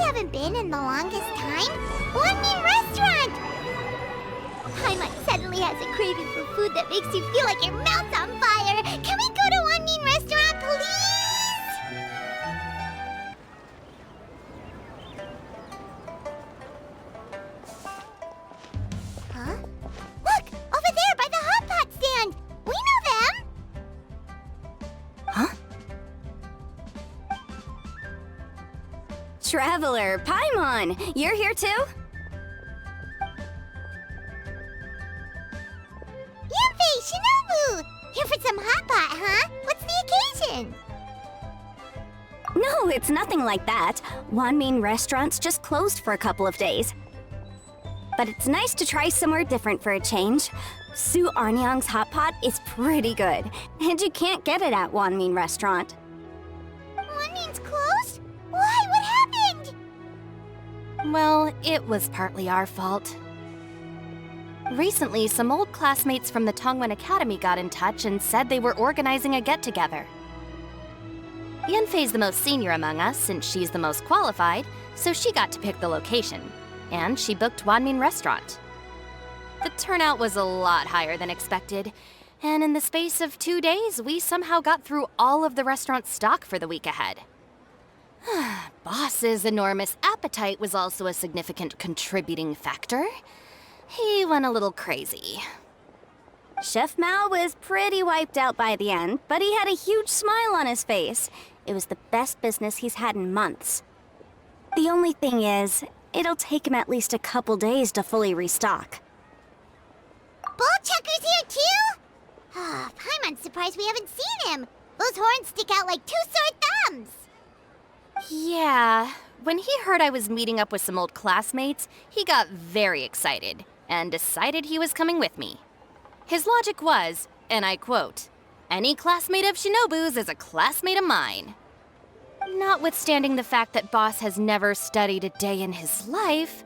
haven't been in the longest time? One Mean Restaurant! Paimon suddenly has a craving for food that makes you feel like your mouth's on fire. Can we go to One Mean Restaurant, please? Huh? Look! Over there by the hot pot stand! We know them! Huh? Traveler, Paimon! You're here too? Yanfei, Shinobu! Here for some hot pot, huh? What's the occasion? No, it's nothing like that. One Mean Restaurant's just closed for a couple of days. But it's nice to try somewhere different for a change. Su Arnyang's hot pot is pretty good, and you can't get it at One Mean Restaurant. One Mean's closed? Why? What happened? Well, it was partly our fault. Recently, some old classmates from the Tongwen Academy got in touch and said they were organizing a get-together. Yanfei's the most senior among us, since she's the most qualified, so she got to pick the location. And she booked Wanmin Restaurant. The turnout was a lot higher than expected, and in the space of 2 days, we somehow got through all of the restaurant's stock for the week ahead. Boss's enormous appetite was also a significant contributing factor. He went a little crazy. Chef Mao was pretty wiped out by the end, but he had a huge smile on his face. It was the best business he's had in months. The only thing is, it'll take him at least a couple days to fully restock. Bullchucker's here too? Paimon's surprised we haven't seen him. Those horns stick out like two sore thumbs. Yeah, when he heard I was meeting up with some old classmates, he got very excited and decided he was coming with me. His logic was, and I quote, "Any classmate of Shinobu's is a classmate of mine." Notwithstanding the fact that Boss has never studied a day in his life,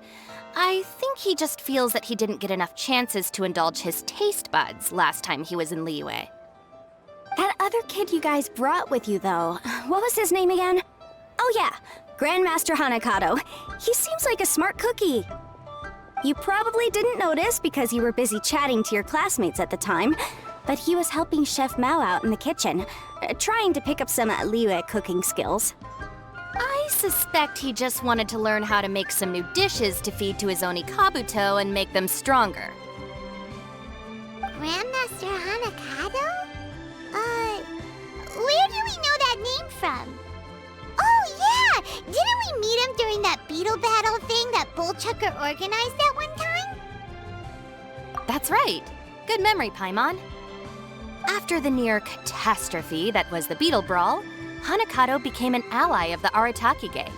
I think he just feels that he didn't get enough chances to indulge his taste buds last time he was in Liyue. That other kid you guys brought with you, though, what was his name again? Oh yeah, Grandmaster Hanakato. He seems like a smart cookie. You probably didn't notice because you were busy chatting to your classmates at the time, but he was helping Chef Mao out in the kitchen, trying to pick up some Liyue cooking skills. I suspect he just wanted to learn how to make some new dishes to feed to his Oni Kabuto and make them stronger. Grandmaster Hanakato? Where do we know that name from? Oh yeah! Didn't we meet him during that Beetle battle thing that Bullchucker organized at one time? That's right. Good memory, Paimon. After the near catastrophe that was the Beetle Brawl, Hanakato became an ally of the Arataki gang.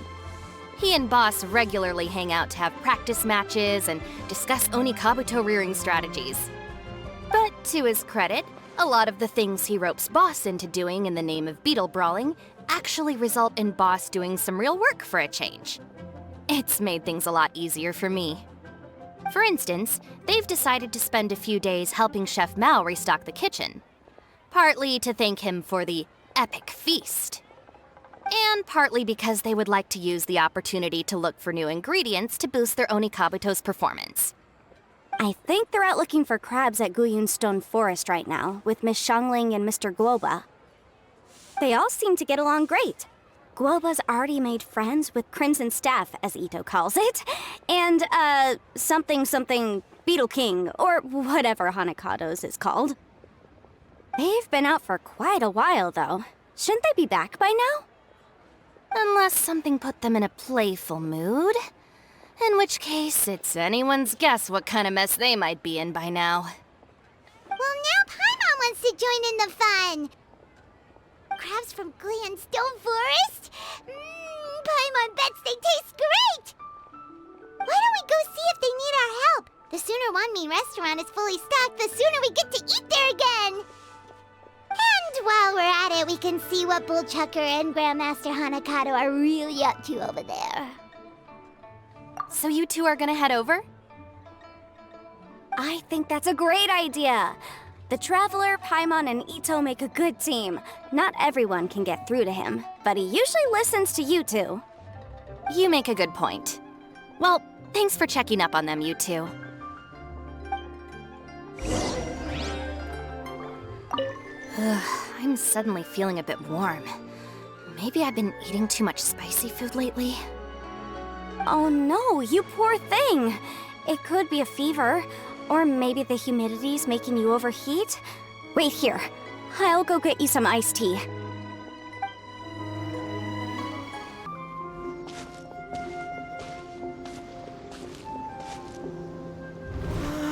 He and Boss regularly hang out to have practice matches and discuss Oni Kabuto rearing strategies. But to his credit, a lot of the things he ropes Boss into doing in the name of Beetle Brawling actually result in Boss doing some real work for a change. It's made things a lot easier for me. For instance, they've decided to spend a few days helping Chef Mao restock the kitchen. Partly to thank him for the epic feast. And partly because they would like to use the opportunity to look for new ingredients to boost their Oni Kabuto's performance. I think they're out looking for crabs at Guyun Stone Forest right now, with Miss Xiangling and Mr. Guoba. They all seem to get along great. Guoba's already made friends with Crimson Staff, as ITTO calls it, and, something Beetle King, or whatever Hanakato's is called. They've been out for quite a while, though. Shouldn't they be back by now? Unless something put them in a playful mood. In which case, it's anyone's guess what kind of mess they might be in by now. Well, now Paimon wants to join in the fun! Crabs from Guyun Stone Forest? Paimon bets they taste great! Why don't we go see if they need our help? The sooner Wanmi restaurant is fully stocked, the sooner we get to eat there again! And while we're at it, we can see what Bullchucker and Grandmaster Hanakato are really up to over there. So you two are gonna head over? I think that's a great idea! The Traveler, Paimon, and ITTO make a good team. Not everyone can get through to him, but he usually listens to you two. You make a good point. Well, thanks for checking up on them, you two. I'm suddenly feeling a bit warm. Maybe I've been eating too much spicy food lately. Oh no, you poor thing! It could be a fever, or maybe the humidity's making you overheat. Wait here. I'll go get you some iced tea.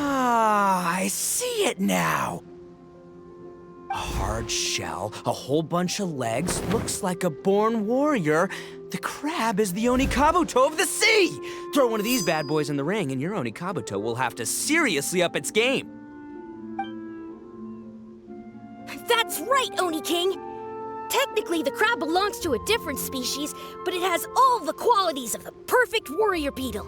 Ah, I see it now. A hard shell, a whole bunch of legs, looks like a born warrior. The crab is the Onikabuto of the sea! Throw one of these bad boys in the ring and your Onikabuto will have to seriously up its game. That's right, Oni King! Technically, the crab belongs to a different species, but it has all the qualities of the perfect warrior beetle.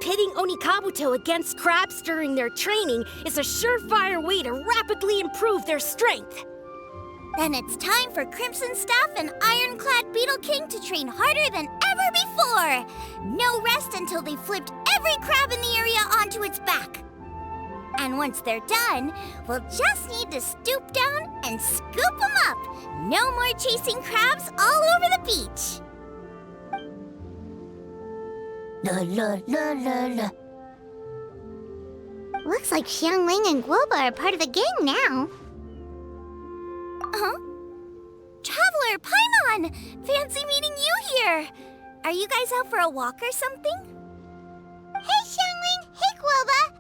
Pitting Onikabuto against crabs during their training is a surefire way to rapidly improve their strength. Then it's time for Crimson Staff and Ironclad Beetle King to train harder than ever before. No rest until they've flipped every crab in the area onto its back. And once they're done, we'll just need to stoop down and scoop them up. No more chasing crabs all over the beach. La la la la la. Looks like Xiangling and Guoba are part of the gang now. Huh? Traveler, Paimon! Fancy meeting you here! Are you guys out for a walk or something? Hey, Xiangling! Hey, Guoba!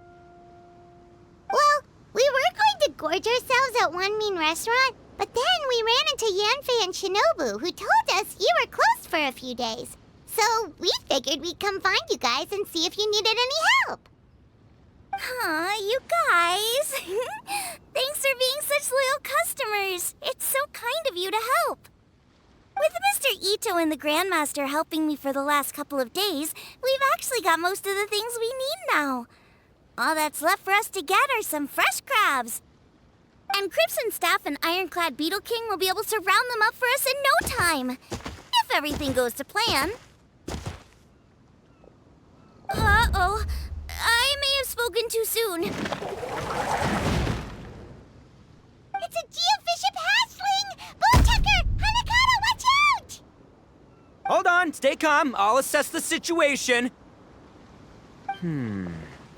Well, we were going to gorge ourselves at one mean restaurant, but then we ran into Yanfei and Shinobu, who told us you were closed for a few days. So we figured we'd come find you guys and see if you needed any help. Aw, you guys. Thanks for being such loyal customers. It's so kind of you to help. With Mr. Ito and the Grandmaster helping me for the last couple of days, we've actually got most of the things we need now. All that's left for us to get are some fresh crabs. And Crimson Staff and Ironclad Beetle King will be able to round them up for us in no time. If everything goes to plan. Uh-oh. I may have spoken too soon. It's a geofiship hatchling! Bulltucker! Hanakata, watch out! Hold on, stay calm. I'll assess the situation.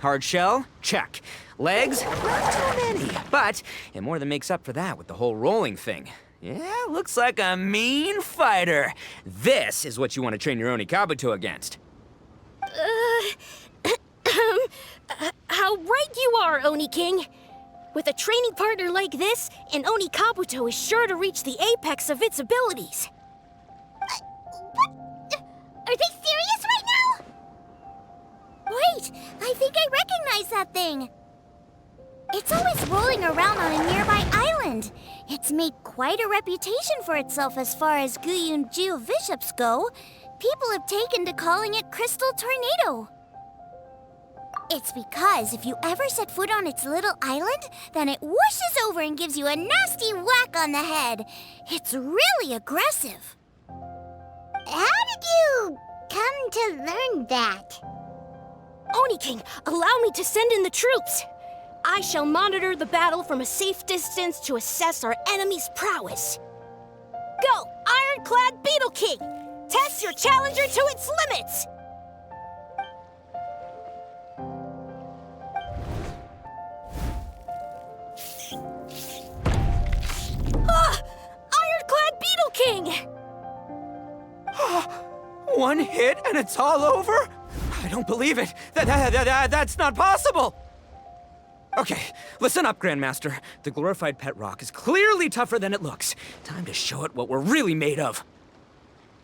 Hard shell? Check. Legs? Not too many. But it more than makes up for that with the whole rolling thing. Yeah, looks like a mean fighter. This is what you want to train your Onikabuto against. How right you are, Oni King! With a training partner like this, an Onikabuto is sure to reach the apex of its abilities. What? Are they serious right now? Wait, I think I recognize that thing. It's always rolling around on a nearby island. It's made quite a reputation for itself as far as Guiyun geoviships go. People have taken to calling it Crystal Tornado. It's because if you ever set foot on its little island, then it whooshes over and gives you a nasty whack on the head. It's really aggressive. How did you come to learn that? Oni King, allow me to send in the troops. I shall monitor the battle from a safe distance to assess our enemy's prowess. Go, Ironclad Beetle King! Test your challenger to its limits! Ah! Ironclad Beetle King! One hit and it's all over? I don't believe it. That's not possible. Okay, listen up, Grandmaster. The glorified pet rock is clearly tougher than it looks. Time to show it what we're really made of.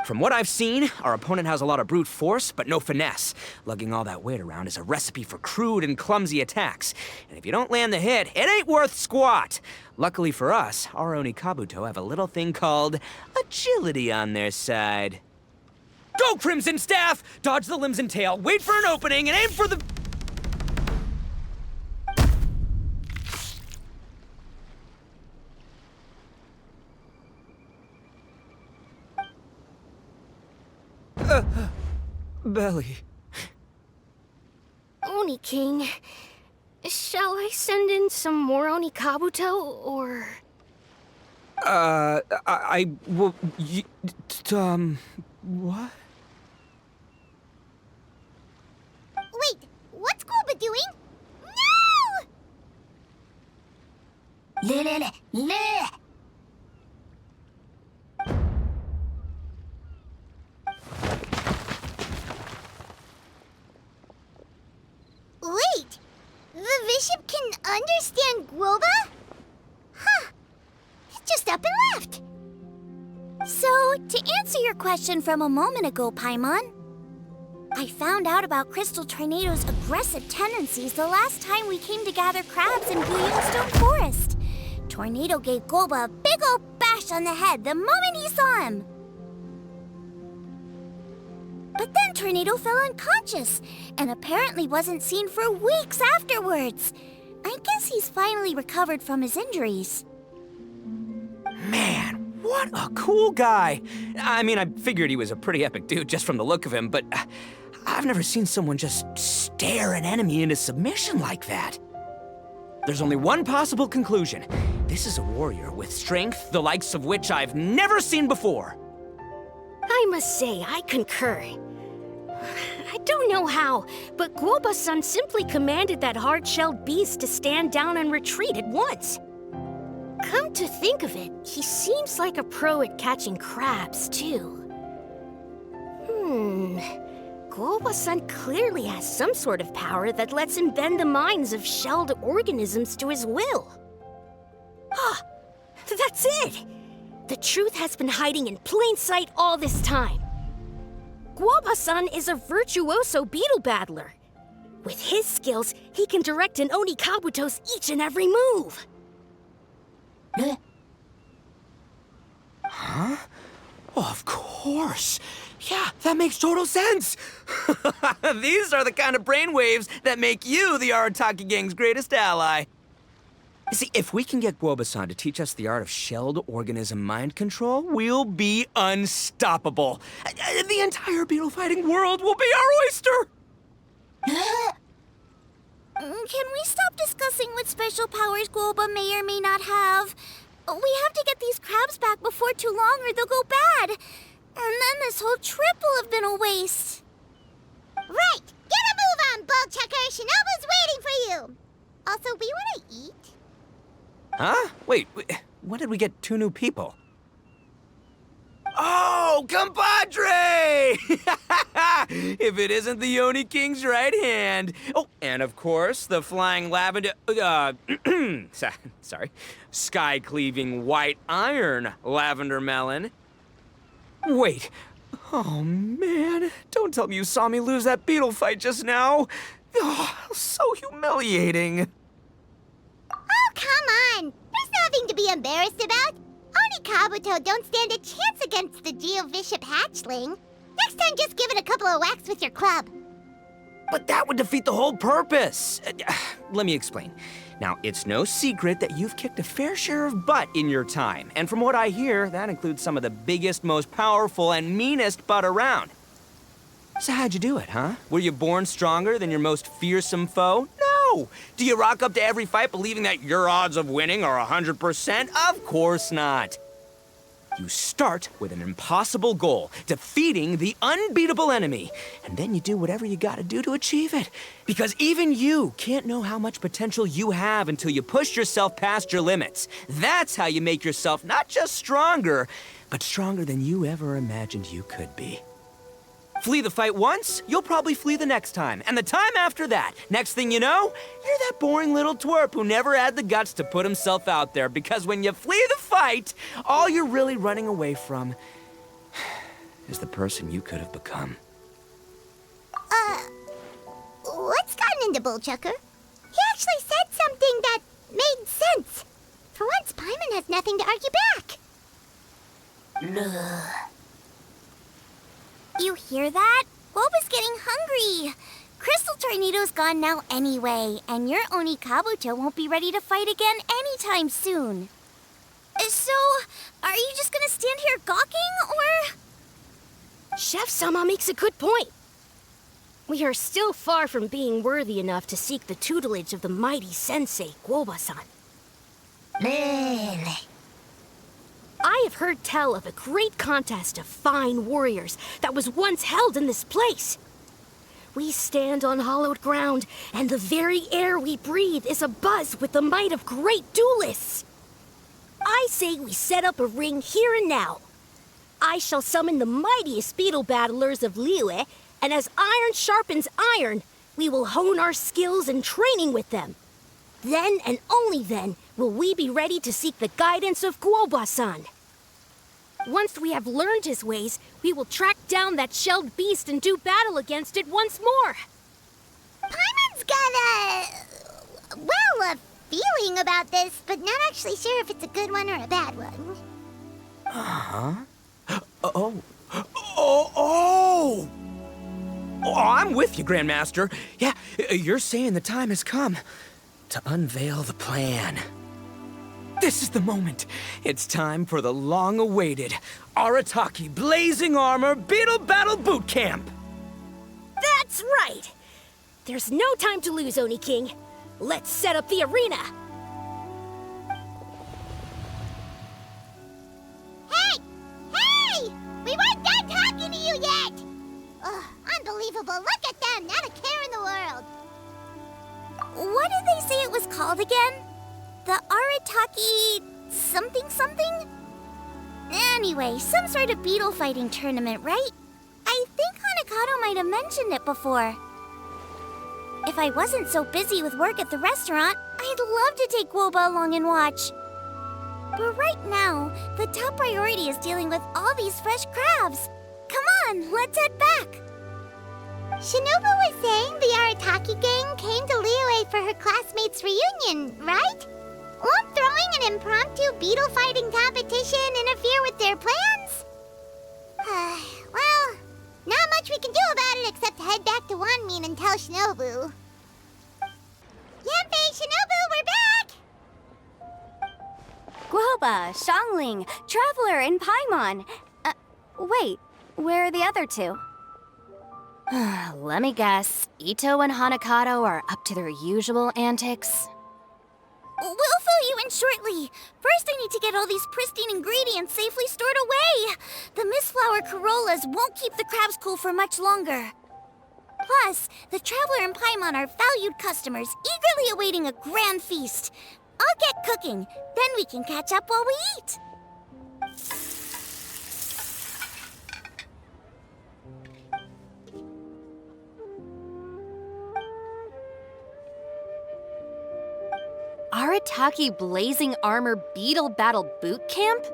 From what I've seen, our opponent has a lot of brute force, but no finesse. Lugging all that weight around is a recipe for crude and clumsy attacks. And if you don't land the hit, it ain't worth squat. Luckily for us, our Onikabuto have a little thing called agility on their side. Go, Crimson Staff! Dodge the limbs and tail, wait for an opening, and aim for the... belly. Oni King, shall I send in some more Onikabuto, or... Well, what? Wait, what's Guoba doing? No! Wait, the bishop can understand Guoba? Huh. It just up and left. So, to answer your question from a moment ago, Paimon, I found out about Crystal Tornado's aggressive tendencies the last time we came to gather crabs in Stone Forest. Tornado gave Guoba a big old bash on the head the moment he saw him. But then Tornado fell unconscious and apparently wasn't seen for weeks afterwards. I guess he's finally recovered from his injuries. Man, what a cool guy. I mean, I figured he was a pretty epic dude just from the look of him, but I've never seen someone just stare an enemy into submission like that. There's only one possible conclusion. This is a warrior with strength the likes of which I've never seen before. I must say, I concur. I don't know how, but Guoba-san simply commanded that hard-shelled beast to stand down and retreat at once. Come to think of it, he seems like a pro at catching crabs, too. Guoba-san clearly has some sort of power that lets him bend the minds of shelled organisms to his will. Ah, that's it! The truth has been hiding in plain sight all this time. Guoba-san is a virtuoso beetle battler. With his skills, he can direct an Onikabuto's each and every move. Huh? Oh, of course. Yeah, that makes total sense. These are the kind of brainwaves that make you the Arataki gang's greatest ally. You see, if we can get Guoba-san to teach us the art of shelled organism mind control, we'll be unstoppable. The entire beetle fighting world will be our oyster! Can we stop discussing what special powers Guoba may or may not have? We have to get these crabs back before too long or they'll go bad. And then this whole trip will have been a waste. Right! Get a move on, Bullchucker! Shinobu's waiting for you! Also, we want to eat. Huh? Wait, when did we get 2 new people? Oh, compadre! If it isn't the Oni King's right hand. Oh, and of course, the flying lavender, sorry, sky-cleaving white iron lavender melon. Wait, oh man, don't tell me you saw me lose that beetle fight just now. Oh, so humiliating. Oh, come on! There's nothing to be embarrassed about. Onikabuto don't stand a chance against the Geo-Bishop hatchling. Next time, just give it a couple of whacks with your club. But that would defeat the whole purpose. Let me explain. Now, it's no secret that you've kicked a fair share of butt in your time. And from what I hear, that includes some of the biggest, most powerful, and meanest butt around. So how'd you do it, huh? Were you born stronger than your most fearsome foe? No! Do you rock up to every fight believing that your odds of winning are 100%? Of course not. You start with an impossible goal, defeating the unbeatable enemy. And then you do whatever you gotta do to achieve it. Because even you can't know how much potential you have until you push yourself past your limits. That's how you make yourself not just stronger, but stronger than you ever imagined you could be. Flee the fight once, you'll probably flee the next time, and the time after that. Next thing you know, you're that boring little twerp who never had the guts to put himself out there, because when you flee the fight, all you're really running away from is the person you could have become. What's gotten into Bullchucker? He actually said something that made sense. For once, Paimon has nothing to argue back. You hear that? Guoba's getting hungry. Crystal Tornado's gone now anyway, and your Onikabuto won't be ready to fight again anytime soon. So, are you just gonna stand here gawking, or...? Chef Sama makes a good point. We are still far from being worthy enough to seek the tutelage of the mighty sensei, Guoba-san. I have heard tell of a great contest of fine warriors that was once held in this place. We stand on hallowed ground, and the very air we breathe is abuzz with the might of great duelists. I say we set up a ring here and now. I shall summon the mightiest beetle battlers of Liyue, and as iron sharpens iron, we will hone our skills and training with them. Then and only then will we be ready to seek the guidance of Guoba-san. Once we have learned his ways, we will track down that shelled beast and do battle against it once more. Paimon's got a feeling about this, but not actually sure if it's a good one or a bad one. Oh, I'm with you, Grandmaster. Yeah, you're saying the time has come to unveil the plan. This is the moment. It's time for the long-awaited Arataki Blazing Armor Beetle Battle Boot Camp. That's right! There's no time to lose, Oni King. Let's set up the arena. Hey! Hey! We weren't done talking to you yet! Ugh, unbelievable. Look at them. Not a care in the world. What did they say it was called again? The Arataki something? Anyway, some sort of beetle fighting tournament, right? I think Hanakato might have mentioned it before. If I wasn't so busy with work at the restaurant, I'd love to take Guoba along and watch. But right now, the top priority is dealing with all these fresh crabs. Come on, let's head back. Shinobu was saying the Arataki gang came to Liyue for her classmates' reunion, right? Won't throwing an impromptu beetle fighting competition interfere with their plans? Well, not much we can do about it except head back to Wanmin and tell Shinobu. Yanfei, Shinobu, we're back! Guoba, xiangling, Traveler, and Paimon. Wait, where are the other two? Let me guess. Ito and Hanakato are up to their usual antics. We'll fill you in shortly. First, I need to get all these pristine ingredients safely stored away. The mistflower corollas won't keep the crabs cool for much longer. Plus, the Traveler and Paimon are valued customers, eagerly awaiting a grand feast. I'll get cooking, then we can catch up while we eat. Arataki Blazing Armor Beetle Battle Boot Camp?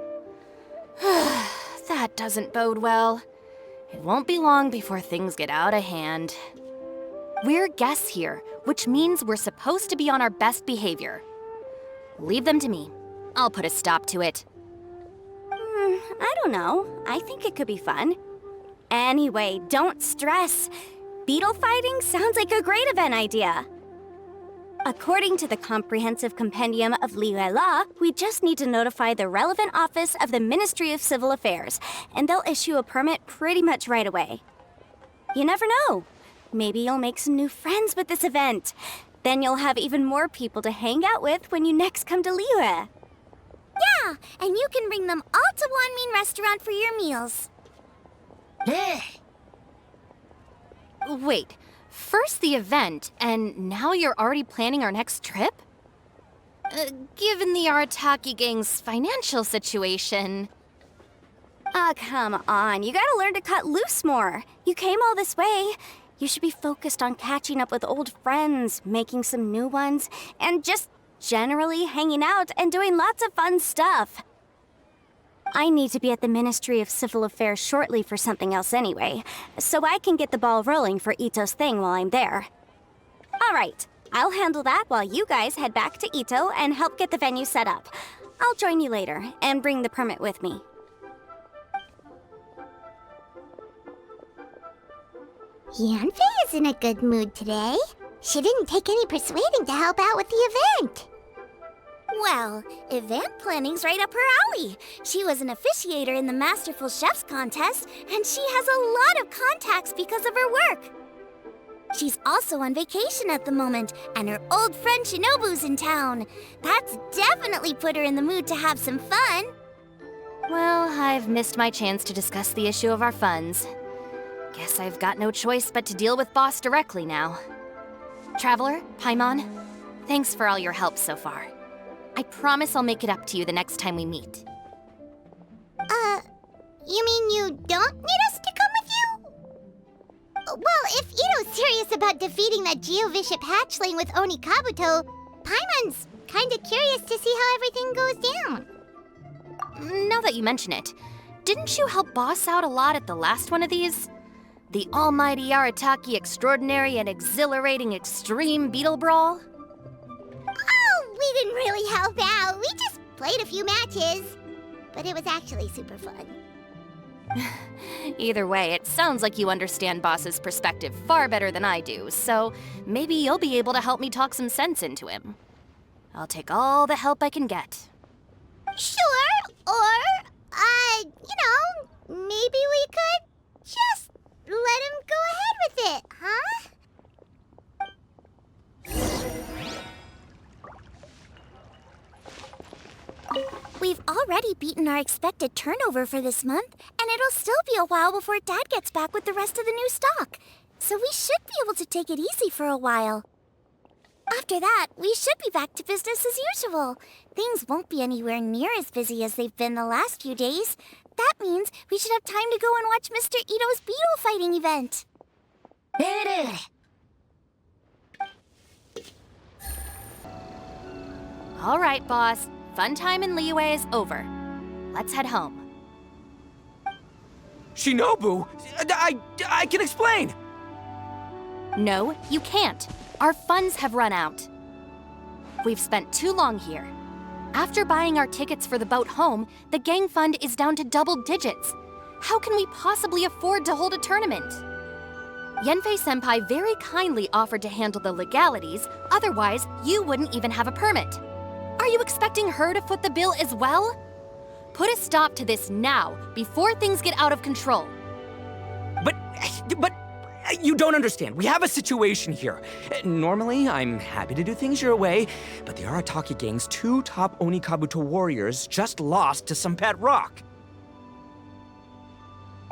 That doesn't bode well. It won't be long before things get out of hand. We're guests here, which means we're supposed to be on our best behavior. Leave them to me. I'll put a stop to it. I don't know. I think it could be fun. Anyway, don't stress. Beetle fighting sounds like a great event idea. According to the Comprehensive Compendium of Liyue Law, we just need to notify the relevant office of the Ministry of Civil Affairs, and they'll issue a permit pretty much right away. You never know. Maybe you'll make some new friends with this event. Then you'll have even more people to hang out with when you next come to Liyue. Yeah, and you can bring them all to Wanmin Restaurant for your meals. Wait, first the event, and now you're already planning our next trip? Given the Arataki gang's financial situation... Come on. You gotta learn to cut loose more. You came all this way. You should be focused on catching up with old friends, making some new ones, and just generally hanging out and doing lots of fun stuff. I need to be at the Ministry of Civil Affairs shortly for something else anyway, so I can get the ball rolling for Ito's thing while I'm there. All right, I'll handle that while you guys head back to Ito and help get the venue set up. I'll join you later and bring the permit with me. Yanfei is in a good mood today. She didn't take any persuading to help out with the event. Well, event planning's right up her alley. She was an officiator in the Masterful Chefs contest, and she has a lot of contacts because of her work. She's also on vacation at the moment, and her old friend Shinobu's in town. That's definitely put her in the mood to have some fun. Well, I've missed my chance to discuss the issue of our funds. Guess I've got no choice but to deal with Boss directly now. Traveler, Paimon, thanks for all your help so far. I promise I'll make it up to you the next time we meet. You mean you don't need us to come with you? Well, if Ito's serious about defeating that Geovishap hatchling with Oni Kabuto, Paimon's kinda curious to see how everything goes down. Now that you mention it, didn't you help Boss out a lot at the last one of these? The almighty Arataki extraordinary and exhilarating extreme Beetle Brawl? Oh, we didn't really help out. We just played a few matches. But it was actually super fun. Either way, it sounds like you understand Boss's perspective far better than I do, so maybe you'll be able to help me talk some sense into him. I'll take all the help I can get. Sure, or, maybe we could just let him go ahead with it, huh? We've already beaten our expected turnover for this month, and it'll still be a while before Dad gets back with the rest of the new stock. So we should be able to take it easy for a while. After that, we should be back to business as usual. Things won't be anywhere near as busy as they've been the last few days. That means we should have time to go and watch Mr. Ito's Beetle fighting event. All right, Boss. Fun time in Liyue is over. Let's head home. Shinobu? I can explain! No, you can't. Our funds have run out. We've spent too long here. After buying our tickets for the boat home, the gang fund is down to double digits. How can we possibly afford to hold a tournament? Yanfei-senpai very kindly offered to handle the legalities, otherwise you wouldn't even have a permit. Are you expecting her to foot the bill as well? Put a stop to this now, before things get out of control. But you don't understand. We have a situation here. Normally, I'm happy to do things your way, but the Arataki gang's 2 top Oni Kabuto warriors just lost to some pet rock.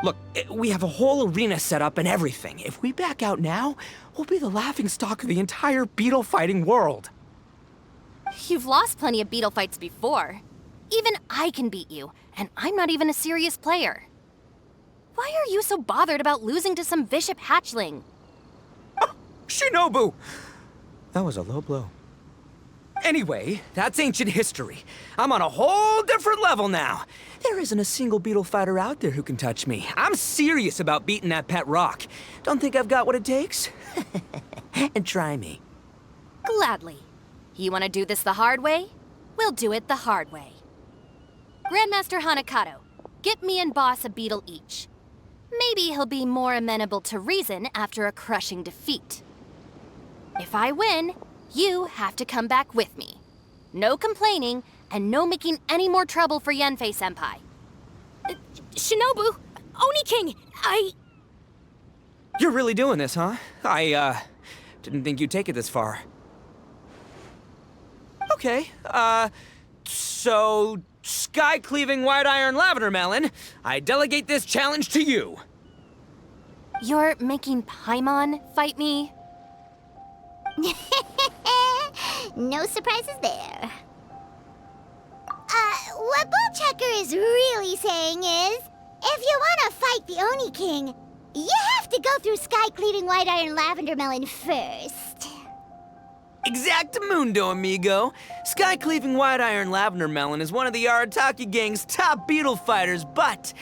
Look, we have a whole arena set up and everything. If we back out now, we'll be the laughingstock of the entire beetle fighting world. You've lost plenty of beetle fights before. Even I can beat you, and I'm not even a serious player. Why are you so bothered about losing to some Bishop hatchling? Oh, Shinobu! That was a low blow. Anyway, that's ancient history. I'm on a whole different level now. There isn't a single beetle fighter out there who can touch me. I'm serious about beating that pet rock. Don't think I've got what it takes? And try me. Gladly. You want to do this the hard way? We'll do it the hard way. Grandmaster Hanakato, get me and Boss a beetle each. Maybe he'll be more amenable to reason after a crushing defeat. If I win, you have to come back with me. No complaining, and no making any more trouble for Yanfei-senpai. Shinobu! Oni King! You're really doing this, huh? I didn't think you'd take it this far. Okay, so sky-cleaving white iron lavender melon, I delegate this challenge to you. You're making Paimon fight me? No surprises there. What Bullchecker is really saying is, if you want to fight the Oni King, you have to go through sky-cleaving white iron lavender melon first. Exactamundo, amigo. Sky-cleaving white iron lavender melon is one of the Arataki gang's top beetle fighters, but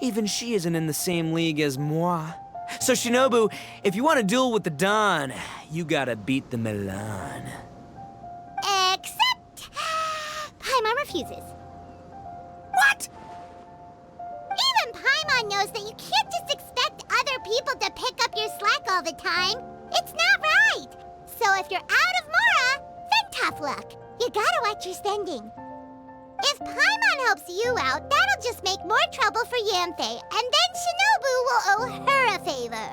even she isn't in the same league as moi. So Shinobu, if you want to duel with the Don, you gotta beat the Milan. Except Paimon refuses. What? Even Paimon knows that you can't just expect other people to pick up your slack all the time. It's not right. So if you're out of Mora, then tough luck. You gotta watch your spending. If Paimon helps you out, that'll just make more trouble for Yanfei, and then Shinobu will owe her a favor.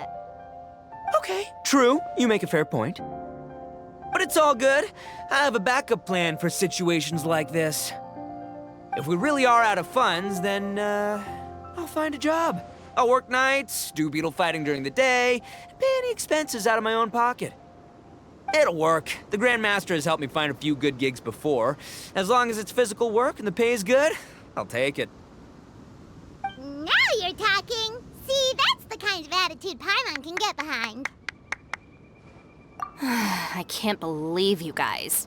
Okay, true. You make a fair point. But it's all good. I have a backup plan for situations like this. If we really are out of funds, then, I'll find a job. I'll work nights, do beetle fighting during the day, and pay any expenses out of my own pocket. It'll work. The Grandmaster has helped me find a few good gigs before. As long as it's physical work and the pay is good, I'll take it. Now you're talking. See, that's the kind of attitude Paimon can get behind. I can't believe you guys.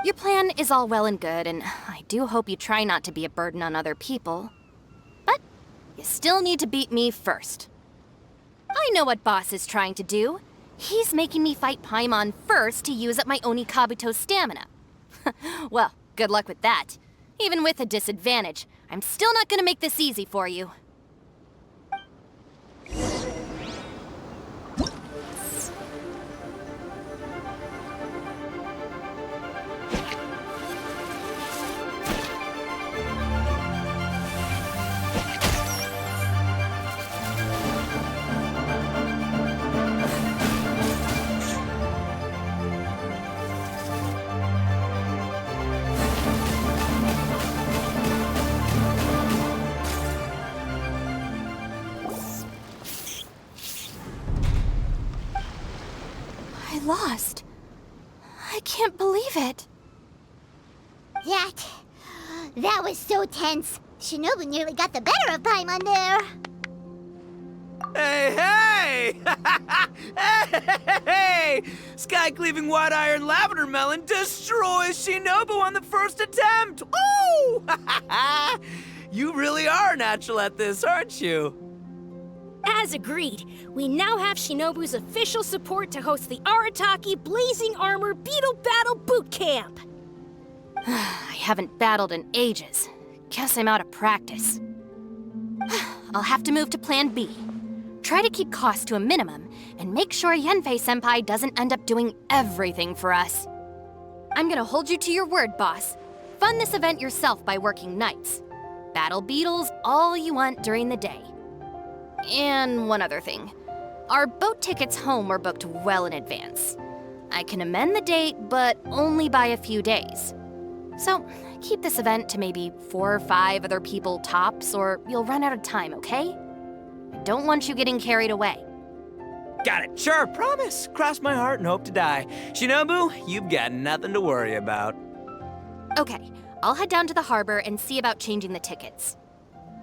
Your plan is all well and good, and I do hope you try not to be a burden on other people. But you still need to beat me first. I know what Boss is trying to do. He's making me fight Paimon first to use up my Onikabuto's stamina. Well, good luck with that. Even with a disadvantage, I'm still not gonna make this easy for you. I lost. I can't believe it. That was so tense. Shinobu nearly got the better of Paimon there. Hey! Hey! Sky-cleaving white iron lavender melon destroys Shinobu on the first attempt! Woo! You really are natural at this, aren't you? As agreed, we now have Shinobu's official support to host the Arataki Blazing Armor Beetle Battle Boot Camp. I haven't battled in ages. Guess I'm out of practice. I'll have to move to Plan B. Try to keep costs to a minimum, and make sure Yanfei-senpai doesn't end up doing everything for us. I'm gonna hold you to your word, boss. Fund this event yourself by working nights. Battle beetles all you want during the day. And one other thing. Our boat tickets home were booked well in advance. I can amend the date, but only by a few days. So, keep this event to maybe 4 or 5 other people tops, or you'll run out of time, okay? I don't want you getting carried away. Got it, sure, promise. Cross my heart and hope to die. Shinobu, you've got nothing to worry about. Okay, I'll head down to the harbor and see about changing the tickets.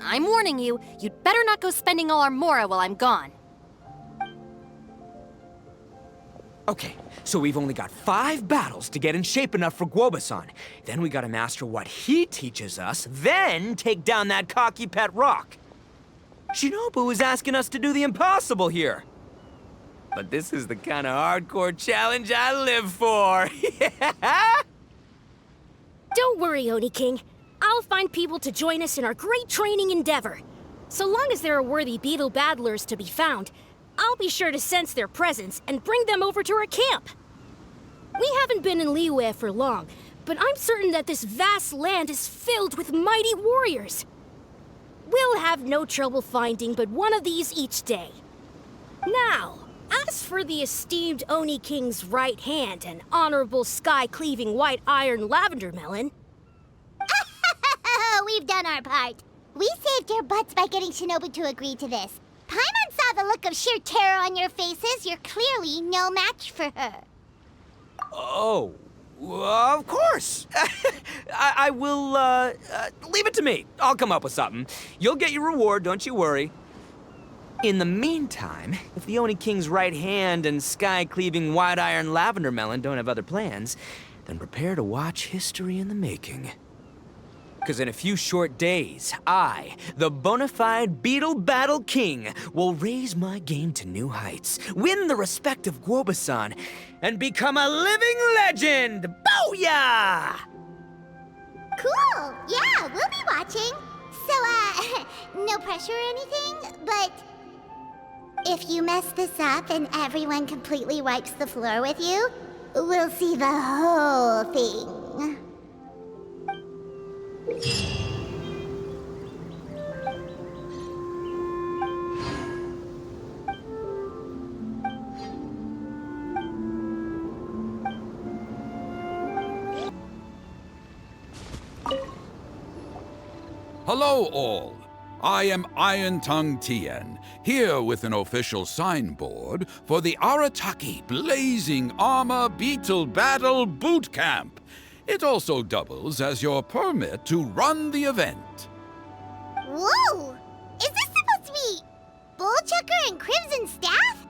I'm warning you, you'd better not go spending all our mora while I'm gone. Okay, so we've only got 5 battles to get in shape enough for Guoba-san. Then we gotta master what he teaches us, then take down that cocky pet rock. Shinobu is asking us to do the impossible here. But this is the kind of hardcore challenge I live for. Don't worry, Oni King. I'll find people to join us in our great training endeavor. So long as there are worthy beetle battlers to be found, I'll be sure to sense their presence and bring them over to our camp. We haven't been in Liyue for long, but I'm certain that this vast land is filled with mighty warriors. We'll have no trouble finding but one of these each day. Now, as for the esteemed Oni King's right hand and honorable sky-cleaving white iron lavender melon... We've done our part. We saved your butts by getting Shinobu to agree to this. Paimon saw the look of sheer terror on your faces. You're clearly no match for her. Oh, of course. I will, leave it to me. I'll come up with something. You'll get your reward, don't you worry. In the meantime, if the Oni King's right hand and sky-cleaving white iron lavender melon don't have other plans, then prepare to watch history in the making. Because in a few short days, I, the bona fide Beetle Battle King, will raise my game to new heights, win the respect of Guoba-san, and become a living legend! Booyah! Cool. Yeah, we'll be watching. So, no pressure or anything, but if you mess this up and everyone completely wipes the floor with you, we'll see the whole thing. Hello all. I am Iron Tongue Tien, here with an official signboard for the Arataki Blazing Armor Beetle Battle Boot Camp. It also doubles as your permit to run the event. Whoa! Is this supposed to be Bullchucker and Crimson Staff?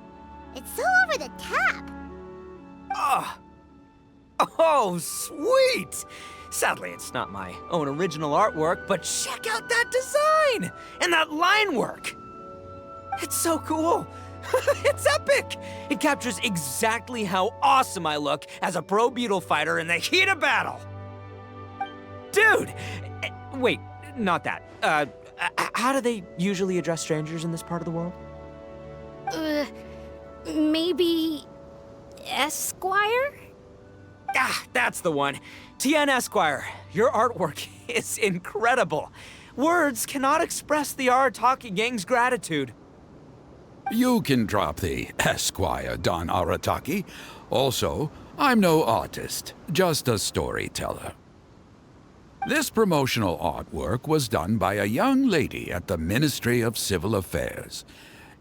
It's so over the top. Ah! Oh, sweet! Sadly, it's not my own original artwork, but check out that design! And that line work! It's so cool! It's epic! It captures exactly how awesome I look as a pro Beetle fighter in the heat of battle! Dude! Wait, not that. How do they usually address strangers in this part of the world? Maybe Esquire? Ah, that's the one. Tien Esquire, your artwork is incredible. Words cannot express the Arataki gang's gratitude. You can drop the Esquire, Don Arataki. Also, I'm no artist, just a storyteller. This promotional artwork was done by a young lady at the Ministry of Civil Affairs.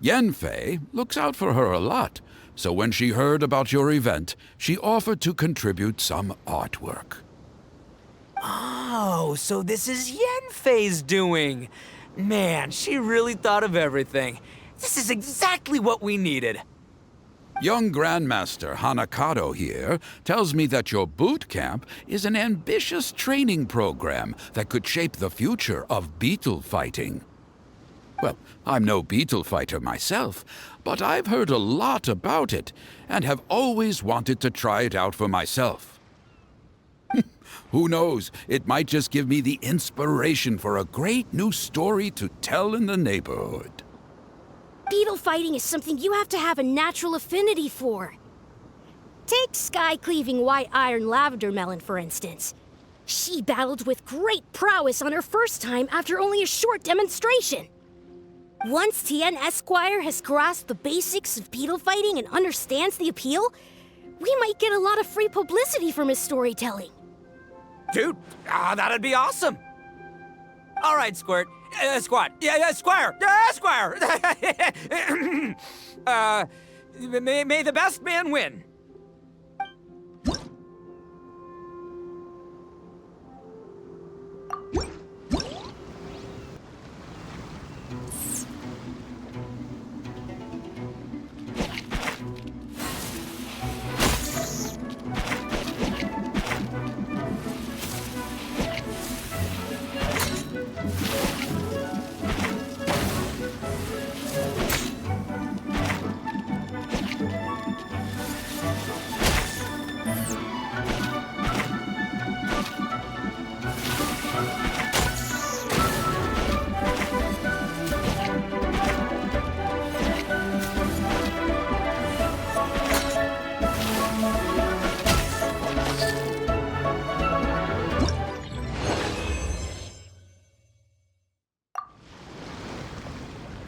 Yanfei looks out for her a lot, so when she heard about your event, she offered to contribute some artwork. Oh, so this is Yanfei's doing. Man, she really thought of everything. This is exactly what we needed. Young Grandmaster Hanakado here tells me that your boot camp is an ambitious training program that could shape the future of beetle fighting. Well, I'm no beetle fighter myself, but I've heard a lot about it and have always wanted to try it out for myself. Who knows, it might just give me the inspiration for a great new story to tell in the neighborhood. Beetle fighting is something you have to have a natural affinity for. Take sky-cleaving white iron lavender melon, for instance. She battled with great prowess on her first time after only a short demonstration. Once Tien Esquire has grasped the basics of beetle fighting and understands the appeal, we might get a lot of free publicity from his storytelling. Dude, that'd be awesome. All right, Squirt. Squad. Yeah, Squire. Squire. May the best man win.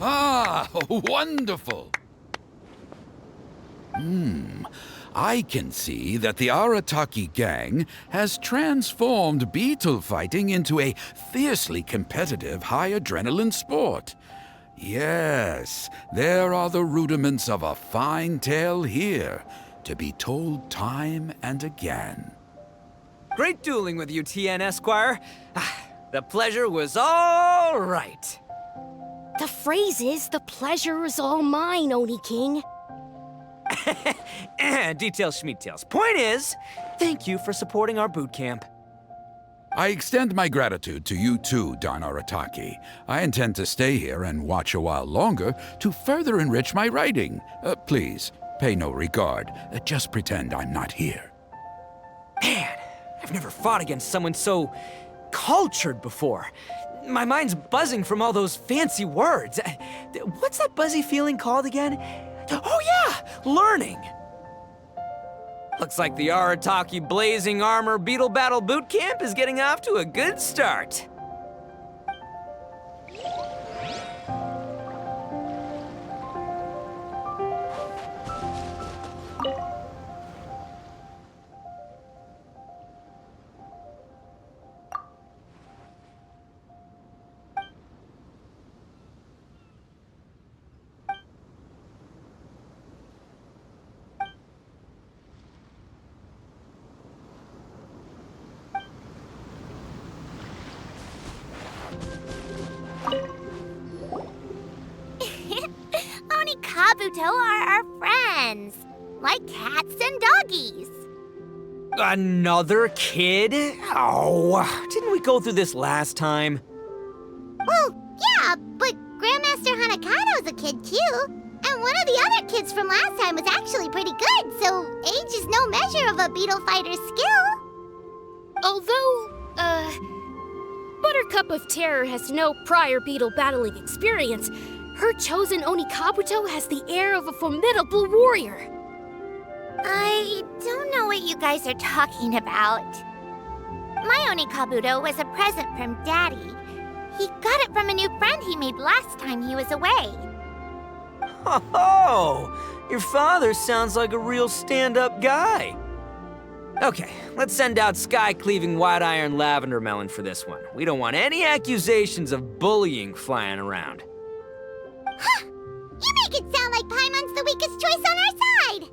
Ah, wonderful! I can see that the Arataki gang has transformed beetle fighting into a fiercely competitive high-adrenaline sport. Yes, there are the rudiments of a fine tale here, to be told time and again. Great dueling with you, Tien Esquire. The pleasure was all right. The phrase is, the pleasure is all mine, Oni King. Details, schmeetails. Point is, thank you for supporting our boot camp. I extend my gratitude to you too, Don Arataki. I intend to stay here and watch a while longer to further enrich my writing. Please, pay no regard. Just pretend I'm not here. Man, I've never fought against someone so cultured before. My mind's buzzing from all those fancy words. What's that buzzy feeling called again? Oh yeah, learning. Looks like the Arataki Blazing Armor Beetle Battle Boot Camp is getting off to a good start. Kabuto are our friends, like cats and doggies. Another kid? Oh, didn't we go through this last time? Well, yeah, but Grandmaster Hanakado's a kid too. And one of the other kids from last time was actually pretty good, so age is no measure of a beetle fighter's skill. Although, Buttercup of Terror has no prior beetle battling experience, her chosen Oni Kabuto has the air of a formidable warrior. I don't know what you guys are talking about. My Oni Kabuto was a present from Daddy. He got it from a new friend he made last time he was away. Oh, your father sounds like a real stand-up guy. Okay, let's send out Sky-Cleaving White Iron Lavender Melon for this one. We don't want any accusations of bullying flying around. Huh! You make it sound like Paimon's the weakest choice on our side!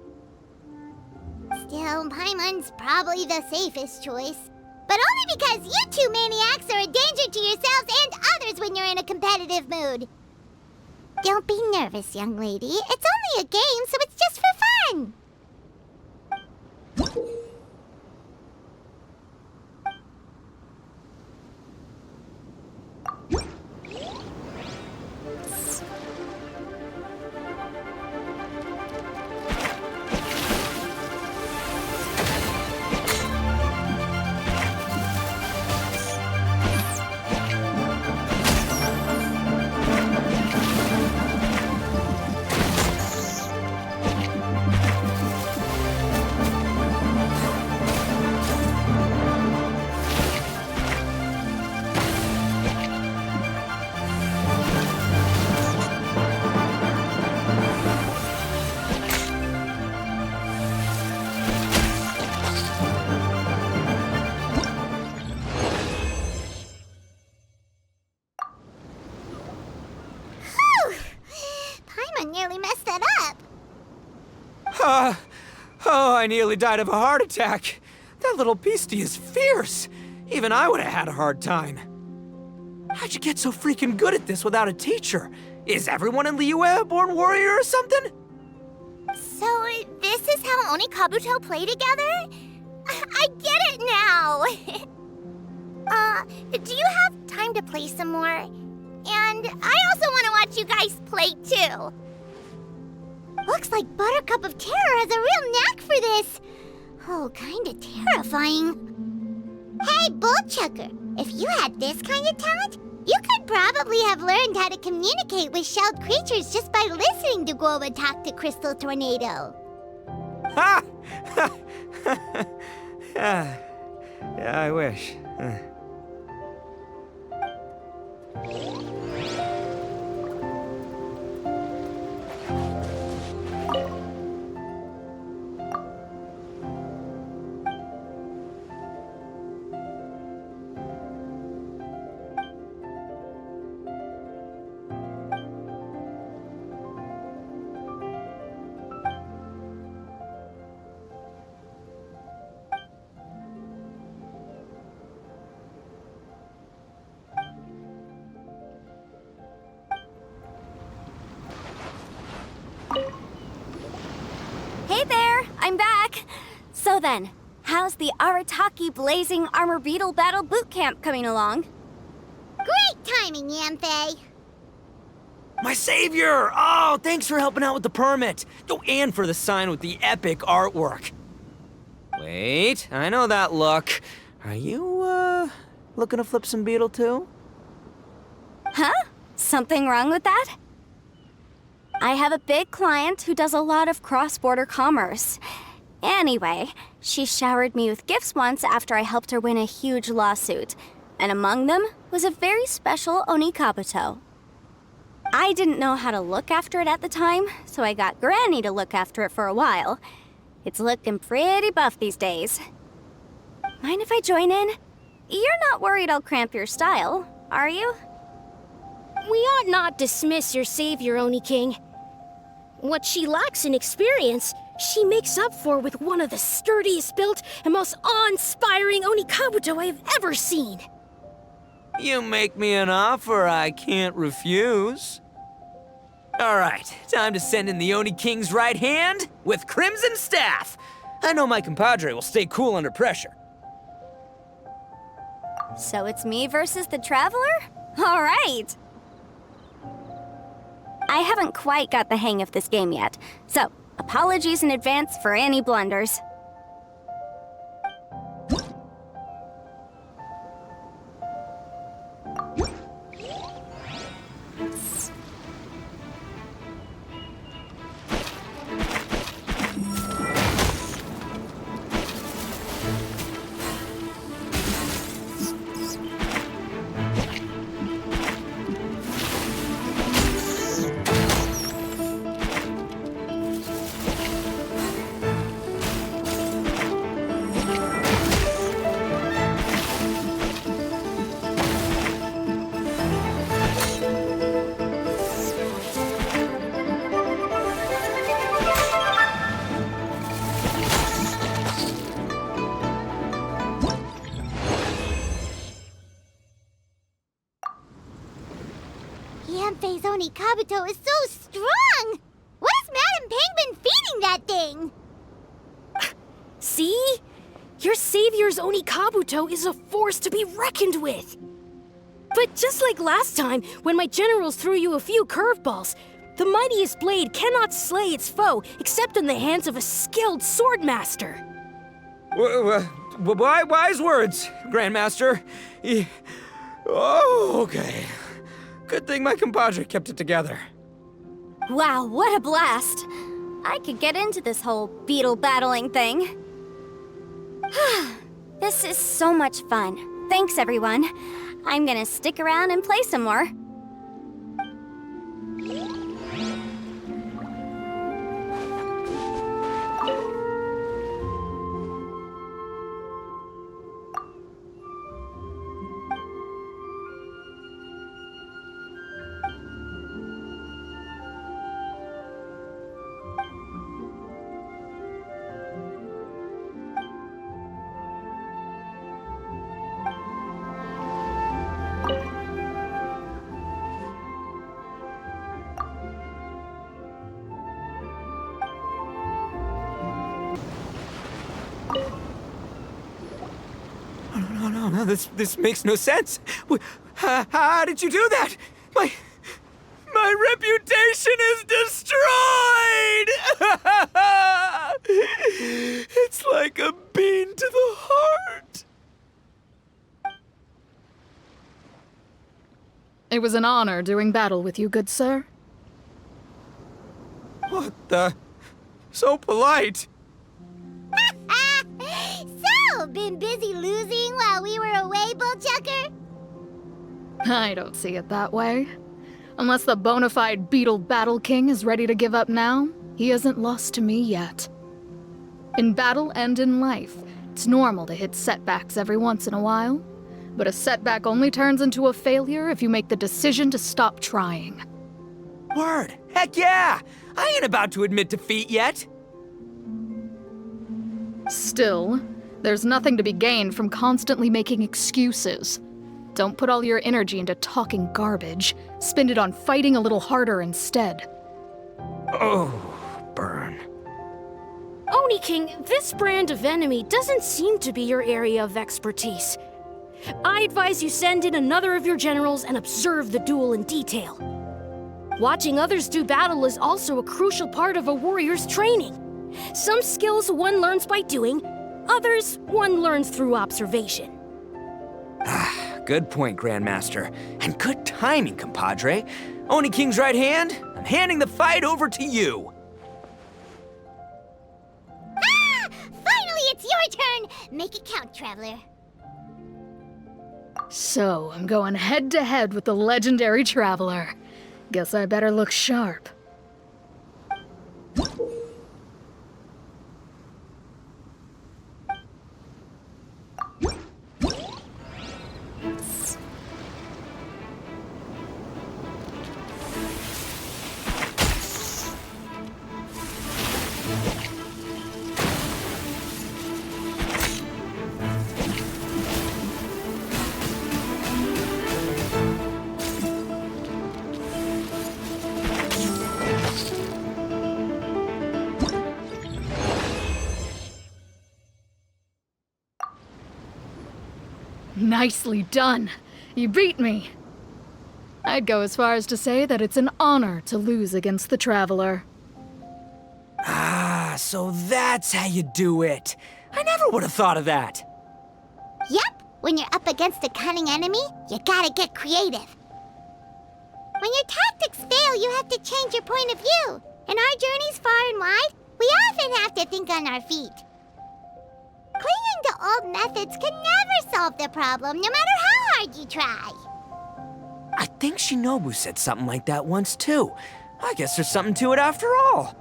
Still, Paimon's probably the safest choice. But only because you two maniacs are a danger to yourselves and others when you're in a competitive mood. Don't be nervous, young lady. It's only a game, so it's just for fun. Nearly messed that up. Oh, I nearly died of a heart attack. That little beastie is fierce. Even I would have had a hard time. How'd you get so freaking good at this without a teacher? Is everyone in Liyue a born warrior or something? So this is how Oni Kabuto play together? I get it now. Do you have time to play some more? And I also want to watch you guys play too. Looks like Buttercup of Terror has a real knack for this. Oh, kinda terrifying. Hey, Bullchucker, if you had this kind of talent, you could probably have learned how to communicate with shelled creatures just by listening to Guoba talk to Crystal Tornado. Ha! Yeah, I wish. Hey there, I'm back. So then, how's the Arataki Blazing Armor Beetle Battle Boot Camp coming along? Great timing, Yanfei. My savior! Oh, thanks for helping out with the permit. Oh, and for the sign with the epic artwork. Wait, I know that look. Are you, looking to flip some Beetle too? Huh? Something wrong with that? I have a big client who does a lot of cross-border commerce. Anyway, she showered me with gifts once after I helped her win a huge lawsuit. And among them was a very special Oni Kabuto. I didn't know how to look after it at the time, so I got Granny to look after it for a while. It's looking pretty buff these days. Mind if I join in? You're not worried I'll cramp your style, are you? We ought not dismiss your savior, Oni King. What she lacks in experience, she makes up for with one of the sturdiest built and most awe-inspiring Oni Kabuto I have ever seen. You make me an offer I can't refuse. All right, time to send in the Oni King's right hand with Crimson Staff. I know my compadre will stay cool under pressure. So it's me versus the Traveler? All right. I haven't quite got the hang of this game yet, so apologies in advance for any blunders. Yanfei's Oni Kabuto is so strong! What is Madam Penguin feeding that thing? See? Your savior's Oni Kabuto is a force to be reckoned with. But just like last time, when my generals threw you a few curveballs, the mightiest blade cannot slay its foe except in the hands of a skilled swordmaster. Wise words, Grandmaster. Oh, okay. Good thing my compadre kept it together. Wow, what a blast! I could get into this whole beetle battling thing. This is so much fun. Thanks, everyone. I'm gonna stick around and play some more. No, this makes no sense. How did you do that? My reputation is destroyed! It's like a bean to the heart. It was an honor doing battle with you, good sir. What the? So polite. So, been busy losing while we were away, Bullchucker? I don't see it that way. Unless the bona fide Beetle Battle King is ready to give up now, he hasn't lost to me yet. In battle and in life, it's normal to hit setbacks every once in a while, but a setback only turns into a failure if you make the decision to stop trying. Word. Heck yeah! I ain't about to admit defeat yet. Still, there's nothing to be gained from constantly making excuses. Don't put all your energy into talking garbage. Spend it on fighting a little harder instead. Oh, burn. Oni King, this brand of enemy doesn't seem to be your area of expertise. I advise you send in another of your generals and observe the duel in detail. Watching others do battle is also a crucial part of a warrior's training. Some skills one learns by doing, others one learns through observation. Good point, Grandmaster. And good timing, compadre. Oni King's right hand, I'm handing the fight over to you. Finally, it's your turn! Make it count, Traveler. So, I'm going head-to-head with the legendary Traveler. Guess I better look sharp. Nicely done. You beat me. I'd go as far as to say that it's an honor to lose against the Traveler. Ah, so that's how you do it. I never would have thought of that. Yep, when you're up against a cunning enemy, you gotta get creative. When your tactics fail, you have to change your point of view. In our journeys far and wide, we often have to think on our feet. Clinging to old methods can never solve the problem, no matter how hard you try. I think Shinobu said something like that once, too. I guess there's something to it after all.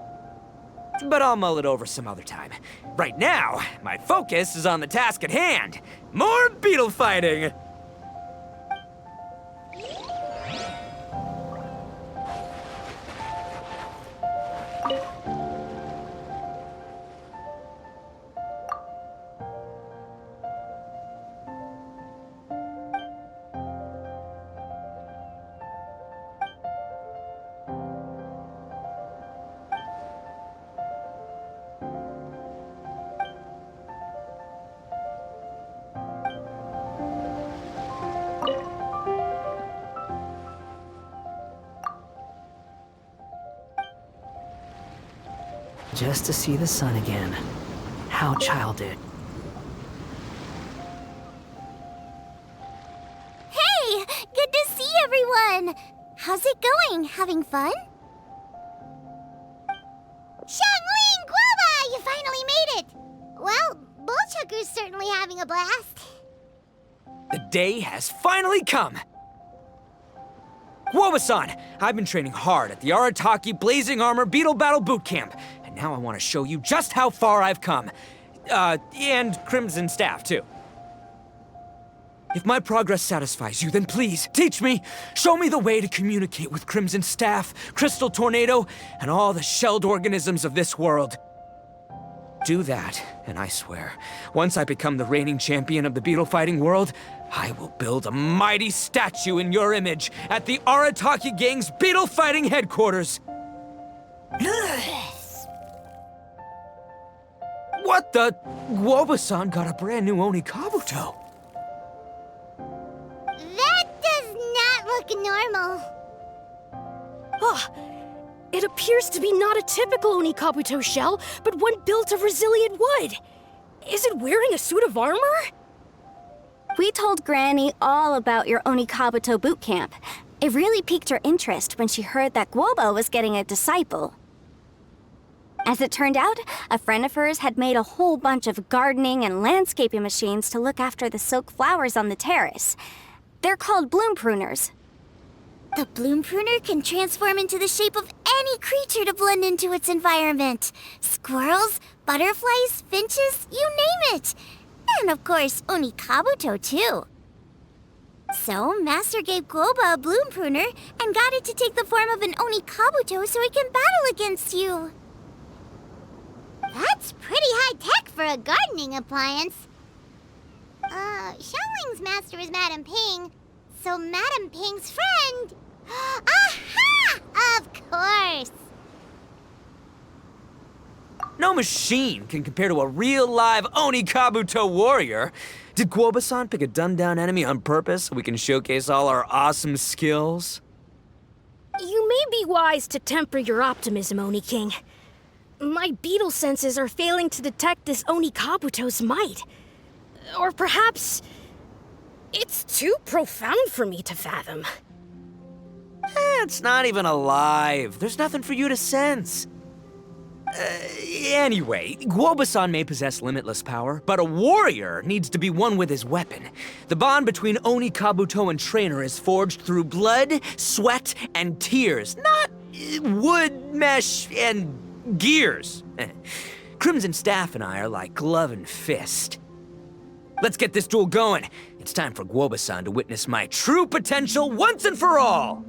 But I'll mull it over some other time. Right now, my focus is on the task at hand. More beetle fighting! Just to see the sun again. How childish. Hey! Good to see everyone! How's it going? Having fun? xiangling! Guoba! You finally made it! Well, Bullchucker's certainly having a blast. The day has finally come! Guoba-san, I've been training hard at the Arataki Blazing Armor Beetle Battle Boot Camp, and now I want to show you just how far I've come. And Crimson Staff, too. If my progress satisfies you, then please, teach me! Show me the way to communicate with Crimson Staff, Crystal Tornado, and all the shelled organisms of this world. Do that, and I swear, once I become the reigning champion of the beetle fighting world, I will build a mighty statue in your image at the Arataki Gang's beetle fighting headquarters. What the? Guoba-san got a brand new Oni Kabuto. That does not look normal. Oh, it appears to be not a typical Onikabuto shell, but one built of resilient wood. Is it wearing a suit of armor? We told Granny all about your Onikabuto boot camp. It really piqued her interest when she heard that Guoba was getting a disciple. As it turned out, a friend of hers had made a whole bunch of gardening and landscaping machines to look after the silk flowers on the terrace. They're called bloom pruners. The bloom pruner can transform into the shape of any creature to blend into its environment. Squirrels, butterflies, finches, you name it. And of course, Onikabuto too. So, Master gave Guoba a bloom pruner and got it to take the form of an Onikabuto so it can battle against you. That's pretty high-tech for a gardening appliance. Xiangling's master is Madame Ping, so Madame Ping's friend... Aha! Of course! No machine can compare to a real live Oni Kabuto warrior. Did Guoba-san pick a dumbed-down enemy on purpose so we can showcase all our awesome skills? You may be wise to temper your optimism, Oni King. My beetle senses are failing to detect this Onikabuto's might. Or perhaps... it's too profound for me to fathom. It's not even alive. There's nothing for you to sense. Anyway, Guoba-san may possess limitless power, but a warrior needs to be one with his weapon. The bond between Oni Kabuto and trainer is forged through blood, sweat, and tears, not wood, mesh, and gears. Crimson Staff and I are like glove and fist. Let's get this duel going. It's time for Guoba-san to witness my true potential once and for all.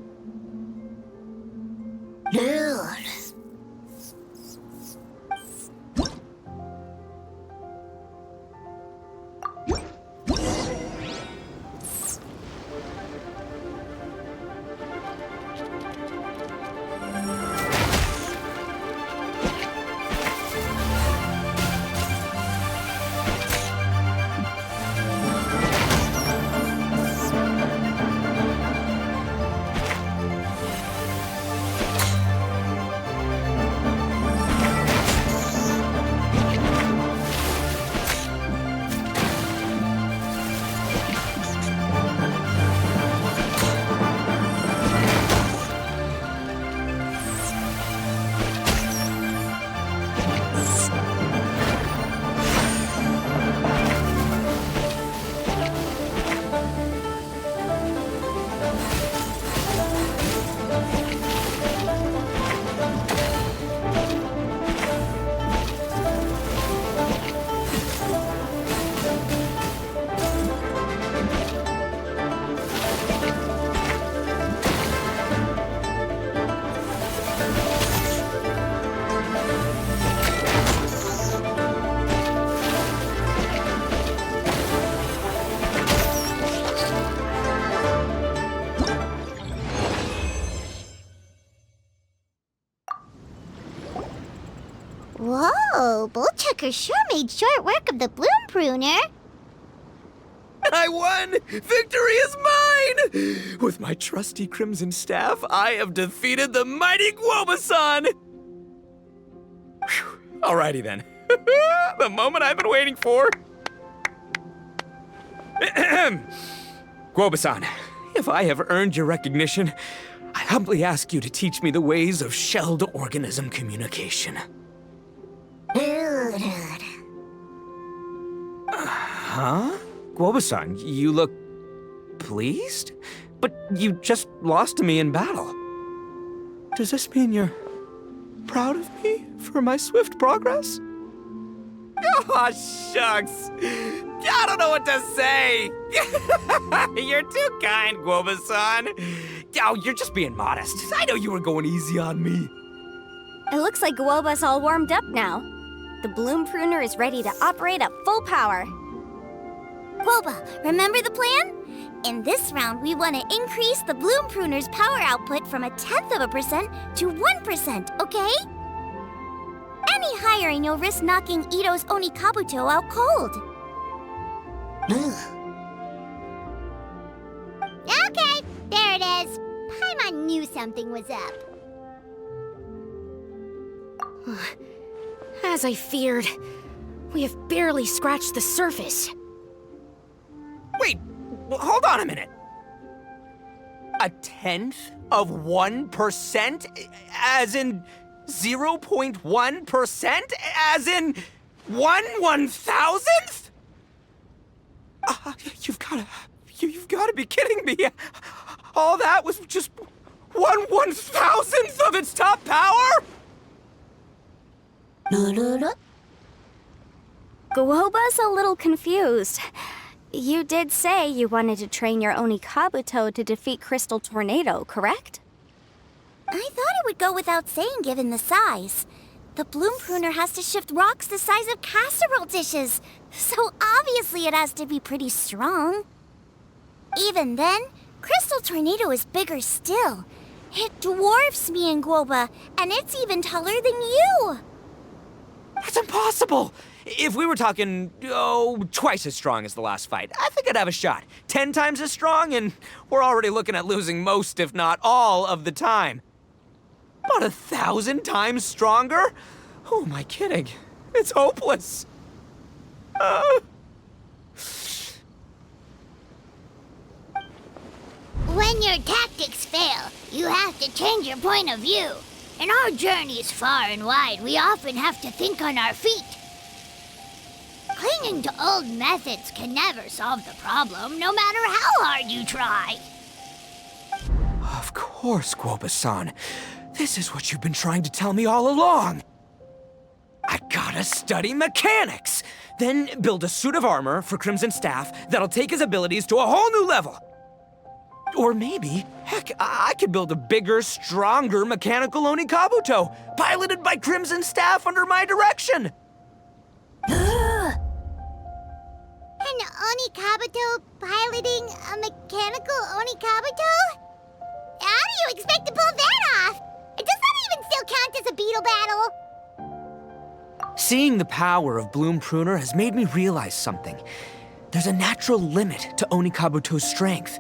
Whoa, Bullchucker sure made short work of the bloom pruner. I won! Victory is mine! With my trusty crimson staff, I have defeated the mighty Guoba-san! Phew. Alrighty then. The moment I've been waiting for. Guoba-san, if I have earned your recognition, I humbly ask you to teach me the ways of shelled organism communication. Huh? Guoba-san, you look pleased? But you just lost to me in battle. Does this mean you're proud of me for my swift progress? Oh, shucks. I don't know what to say. You're too kind, Guoba-san. Oh, you're just being modest. I know you were going easy on me. It looks like Guoba's all warmed up now. The bloom pruner is ready to operate at full power. Guoba, remember the plan? In this round, we want to increase the bloom pruner's power output from 0.1% to 1%, okay? Any higher and you'll risk knocking Ito's Onikabuto out cold. Okay, there it is. Paimon knew something was up. As I feared, we have barely scratched the surface. Wait, hold on a minute. 0.1%? As in 0.1%? As in 1/1000th? You've gotta be kidding me. All that was just 1/1000th of its top power? Guoba's a little confused. You did say you wanted to train your Onikabuto to defeat Crystal Tornado, correct? I thought it would go without saying given the size. The bloom pruner has to shift rocks the size of casserole dishes, so obviously it has to be pretty strong. Even then, Crystal Tornado is bigger still. It dwarfs me and Guoba, and it's even taller than you. That's impossible! If we were talking, twice as strong as the last fight, I think I'd have a shot. 10 times as strong, and we're already looking at losing most, if not all, of the time. About 1,000 times stronger? Who am I kidding? It's hopeless. When your tactics fail, you have to change your point of view. In our journeys far and wide, we often have to think on our feet. Clinging to old methods can never solve the problem, no matter how hard you try. Of course, Guoba-san. This is what you've been trying to tell me all along. I gotta study mechanics, then build a suit of armor for Crimson Staff that'll take his abilities to a whole new level. Or maybe, heck, I could build a bigger, stronger mechanical Onikabuto, piloted by Crimson Staff under my direction. An Onikabuto piloting a mechanical Onikabuto? How do you expect to pull that off? Does that even still count as a Beetle battle? Seeing the power of Bloom Pruner has made me realize something. There's a natural limit to Onikabuto's strength.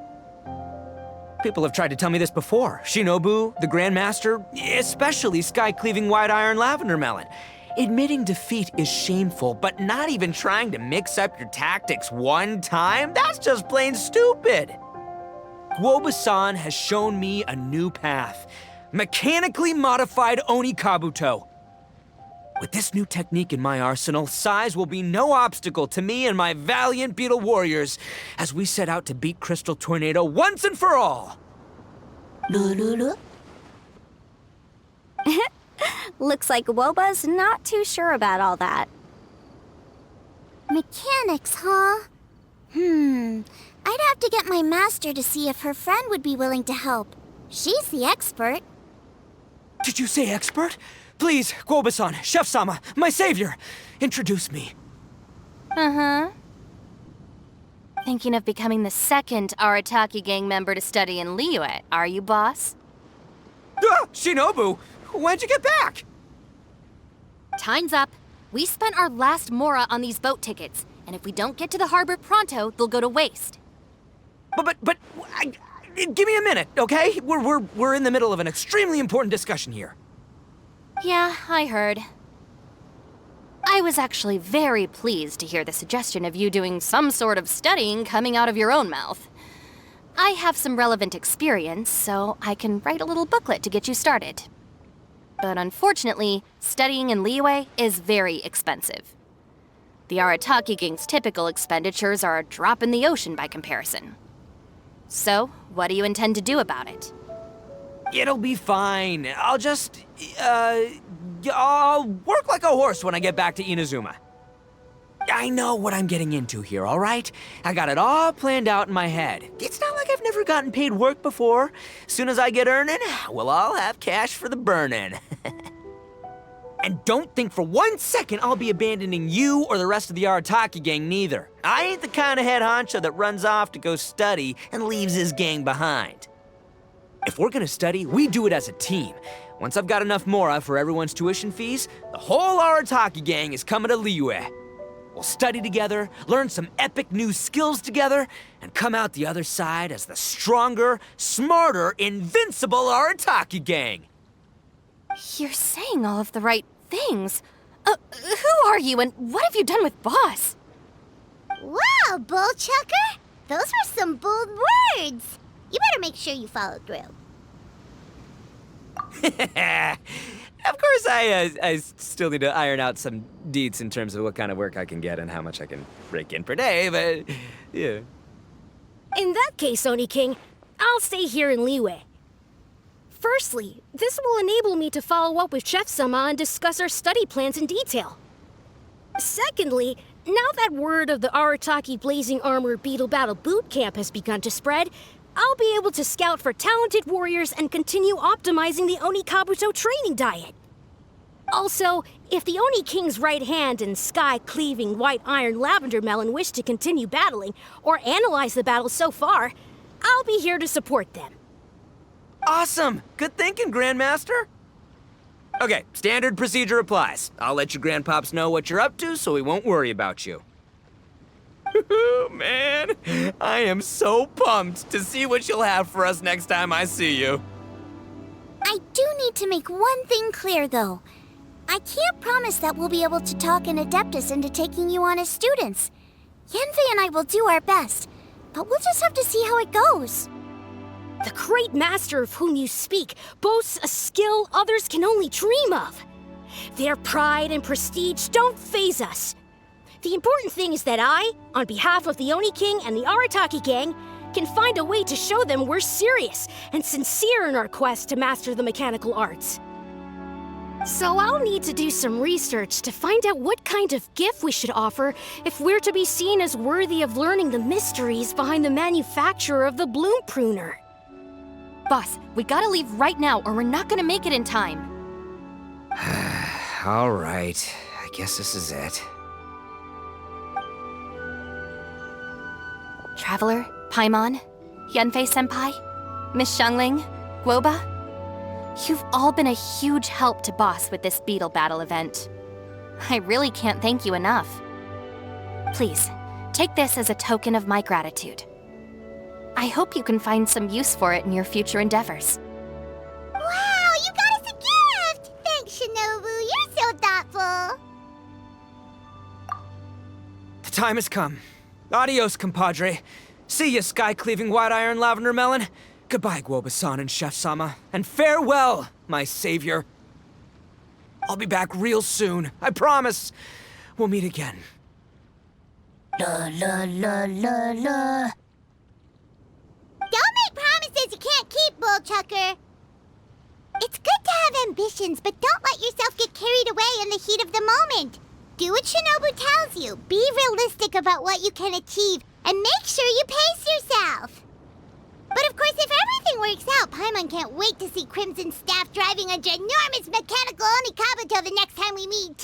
People have tried to tell me this before. Shinobu, the Grandmaster, especially Sky-Cleaving White Iron Lavender Melon. Admitting defeat is shameful, but not even trying to mix up your tactics one time? That's just plain stupid. Guoba-san has shown me a new path. Mechanically modified Onikabuto. With this new technique in my arsenal, size will be no obstacle to me and my valiant Beetle warriors as we set out to beat Crystal Tornado once and for all. Looks like Guoba's not too sure about all that. Mechanics, huh? I'd have to get my master to see if her friend would be willing to help. She's the expert. Did you say expert? Please, Guoba-san, Chef-sama, my savior, introduce me. Thinking of becoming the second Arataki gang member to study in Liyue, are you, boss? Shinobu, when'd you get back? Time's up. We spent our last mora on these boat tickets, and if we don't get to the harbor pronto, they'll go to waste. Give me a minute, okay? We're in the middle of an extremely important discussion here. Yeah, I heard. I was actually very pleased to hear the suggestion of you doing some sort of studying coming out of your own mouth. I have some relevant experience, so I can write a little booklet to get you started. But unfortunately, studying in Liyue is very expensive. The Arataki gang's typical expenditures are a drop in the ocean by comparison. So, what do you intend to do about it? It'll be fine. I'll just, I'll work like a horse when I get back to Inazuma. I know what I'm getting into here, all right? I got it all planned out in my head. It's not like I've never gotten paid work before. As soon as I get earning, we'll all have cash for the burning. And don't think for 1 second I'll be abandoning you or the rest of the Arataki gang neither. I ain't the kind of head honcho that runs off to go study and leaves his gang behind. If we're gonna study, we do it as a team. Once I've got enough mora for everyone's tuition fees, the whole Arataki gang is coming to Liyue. We'll study together, learn some epic new skills together, and come out the other side as the stronger, smarter, invincible Arataki gang. You're saying all of the right things. Who are you and what have you done with Boss? Wow, Bullchucker! Those were some bold words! You better make sure you follow through. Of course, I still need to iron out some deets in terms of what kind of work I can get and how much I can rake in per day, but yeah. In that case, Oni King, I'll stay here in Liyue. Firstly, this will enable me to follow up with Chef-sama and discuss our study plans in detail. Secondly, now that word of the Arataki Blazing Armor Beetle Battle Boot Camp has begun to spread, I'll be able to scout for talented warriors and continue optimizing the Oni Kabuto training diet. Also, if the Oni King's right hand and sky-cleaving white iron lavender melon wish to continue battling or analyze the battle so far, I'll be here to support them. Awesome! Good thinking, Grandmaster! Okay, standard procedure applies. I'll let your grandpops know what you're up to so we won't worry about you. Man, I am so pumped to see what you'll have for us next time I see you. I do need to make one thing clear, though. I can't promise that we'll be able to talk an Adeptus into taking you on as students. Yanfei and I will do our best, but we'll just have to see how it goes. The great master of whom you speak boasts a skill others can only dream of. Their pride and prestige don't faze us. The important thing is that I, on behalf of the Oni King and the Arataki gang, can find a way to show them we're serious and sincere in our quest to master the mechanical arts. So I'll need to do some research to find out what kind of gift we should offer if we're to be seen as worthy of learning the mysteries behind the manufacture of the Bloom Pruner. Boss, we gotta leave right now or we're not gonna make it in time. All right, I guess this is it. Traveler, Paimon, Yanfei-senpai, Miss Xiangling, Guoba, you've all been a huge help to Boss with this Beetle battle event. I really can't thank you enough. Please, take this as a token of my gratitude. I hope you can find some use for it in your future endeavors. Wow, you got us a gift! Thanks, Shinobu. You're so thoughtful. The time has come. Adios, compadre. See ya, sky-cleaving white iron lavender melon. Goodbye, Guoba-san and Chef-sama. And farewell, my savior. I'll be back real soon, I promise. We'll meet again. La la la la la. Don't make promises you can't keep, Bullchucker. It's good to have ambitions, but don't let yourself get carried away in the heat of the moment. Do what Shinobu tells you. Be realistic about what you can achieve, and make sure you pace yourself. But of course, if everything works out, Paimon can't wait to see Crimson Staff driving a ginormous mechanical Oni Kabuto the next time we meet.